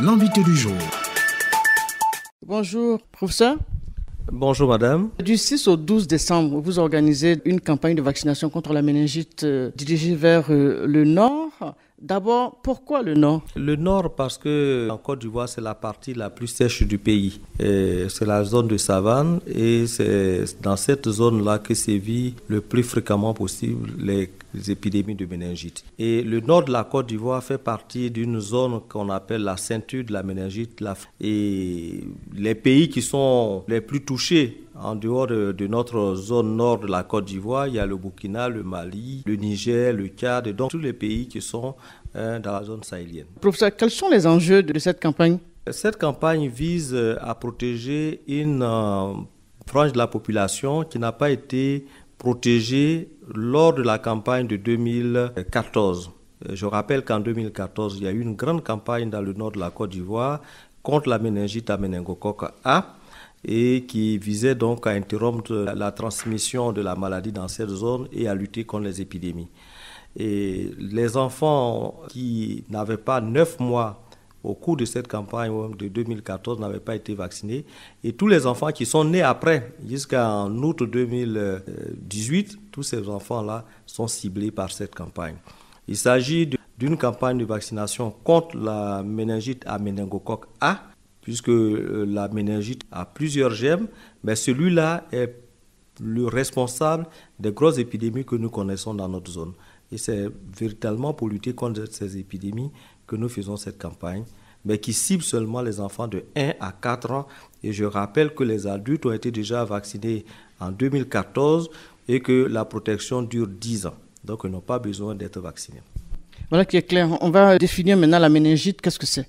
l'invité du jour. Bonjour, professeur. Bonjour madame. Du 6 au 12 décembre, vous organisez une campagne de vaccination contre la méningite dirigée vers le nord. D'abord, pourquoi le nord? Le nord parce que en Côte d'Ivoire, c'est la partie la plus sèche du pays. C'est la zone de savane et c'est dans cette zone-là que sévit le plus fréquemment possible les épidémies de méningite. Et le nord de la Côte d'Ivoire fait partie d'une zone qu'on appelle la ceinture de la méningite. Et les pays qui sont les plus touchés en dehors de notre zone nord de la Côte d'Ivoire, il y a le Burkina, le Mali, le Niger, le Tchad, et donc tous les pays qui sont dans la zone sahélienne. Professeur, quels sont les enjeux de cette campagne? Cette campagne vise à protéger une frange de la population qui n'a pas été protégée lors de la campagne de 2014. Je rappelle qu'en 2014, il y a eu une grande campagne dans le nord de la Côte d'Ivoire contre la méningite à méningocoque A, et qui visait donc à interrompre la transmission de la maladie dans cette zone et à lutter contre les épidémies. Et les enfants qui n'avaient pas 9 mois au cours de cette campagne de 2014 n'avaient pas été vaccinés. Et tous les enfants qui sont nés après, jusqu'en août 2018, tous ces enfants-là sont ciblés par cette campagne. Il s'agit d'une campagne de vaccination contre la méningite à méningocoque A, puisque la méningite a plusieurs germes, mais celui-là est le responsable des grosses épidémies que nous connaissons dans notre zone. Et c'est véritablement pour lutter contre ces épidémies que nous faisons cette campagne, mais qui cible seulement les enfants de 1 à 4 ans. Et je rappelle que les adultes ont été déjà vaccinés en 2014 et que la protection dure 10 ans. Donc ils n'ont pas besoin d'être vaccinés. Voilà qui est clair. On va définir maintenant la méningite. Qu'est-ce que c'est?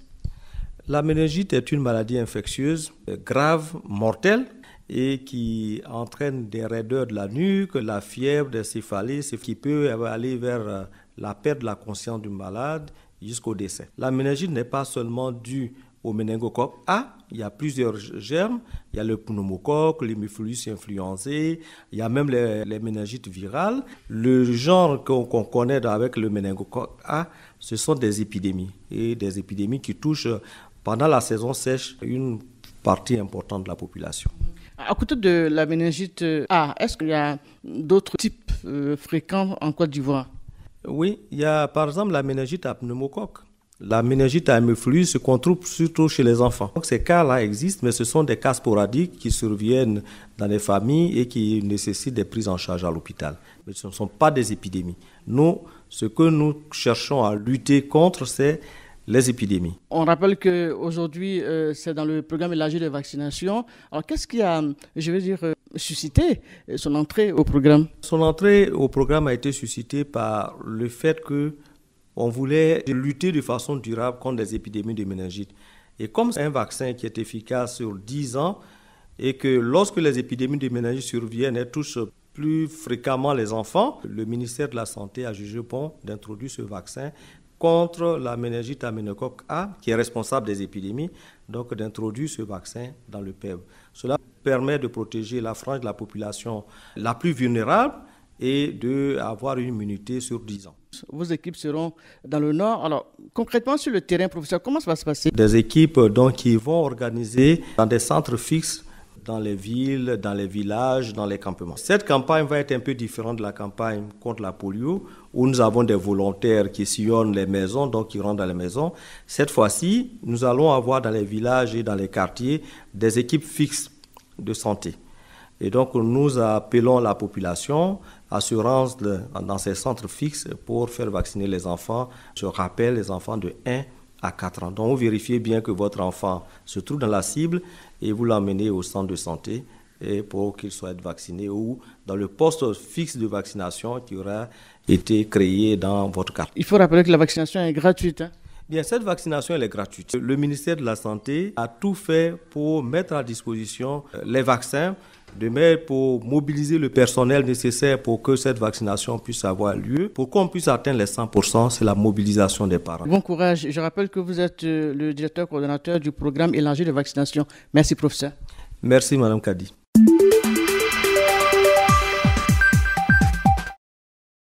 La méningite est une maladie infectieuse grave, mortelle, et qui entraîne des raideurs de la nuque, la fièvre, des céphalées, ce qui peut aller vers la perte de la conscience du malade jusqu'au décès. La méningite n'est pas seulement due au méningocoque A, il y a plusieurs germes, il y a le pneumocoque, l'hémophilus influenzae, il y a même les méningites virales. Le genre qu'on connaît avec le méningocoque A, ce sont des épidémies, et des épidémies qui touchent pendant la saison sèche une partie importante de la population. À côté de la méningite A, est-ce qu'il y a d'autres types fréquents en Côte d'Ivoire? Oui, il y a par exemple la méningite à pneumocoque. La méningite à hémophilus se trouve surtout chez les enfants. Donc ces cas-là existent, mais ce sont des cas sporadiques qui surviennent dans les familles et qui nécessitent des prises en charge à l'hôpital. Mais ce ne sont pas des épidémies. Nous, ce que nous cherchons à lutter contre, c'est les épidémies. On rappelle qu'aujourd'hui, c'est dans le programme élargi de vaccination. Alors, qu'est-ce qui a, suscité son entrée au programme? Son entrée au programme a été suscitée par le fait qu'on voulait lutter de façon durable contre les épidémies de méningite. Et comme c'est un vaccin qui est efficace sur 10 ans, et que lorsque les épidémies de méningite surviennent, elles touchent plus fréquemment les enfants, le ministère de la Santé a jugé bon d'introduire ce vaccin contre la méningite à méningocoque A, qui est responsable des épidémies, donc d'introduire ce vaccin dans le PEV. Cela permet de protéger la frange de la population la plus vulnérable et d'avoir une immunité sur 10 ans. Vos équipes seront dans le nord. Alors, concrètement, sur le terrain, professeur, comment ça va se passer? Des équipes donc, qui vont organiser dans des centres fixes, dans les villes, dans les villages, dans les campements. Cette campagne va être un peu différente de la campagne contre la polio, où nous avons des volontaires qui sillonnent les maisons, donc qui rentrent dans les maisons. Cette fois-ci, nous allons avoir dans les villages et dans les quartiers des équipes fixes de santé. Et donc, nous appelons la population à se rendre dans ces centres fixes pour faire vacciner les enfants. Je rappelle, les enfants de 1 à 4 ans. Donc, vous vérifiez bien que votre enfant se trouve dans la cible et vous l'emmenez au centre de santé et pour qu'il soit vacciné ou dans le poste fixe de vaccination qui aura été créé dans votre quartier. Il faut rappeler que la vaccination est gratuite. Bien, cette vaccination elle est gratuite. Le ministère de la Santé a tout fait pour mettre à disposition les vaccins, de même pour mobiliser le personnel nécessaire pour que cette vaccination puisse avoir lieu. Pour qu'on puisse atteindre les 100%, c'est la mobilisation des parents. Bon courage. Je rappelle que vous êtes le directeur coordonnateur du programme élargi de vaccination. Merci, professeur. Merci, Madame Kadi.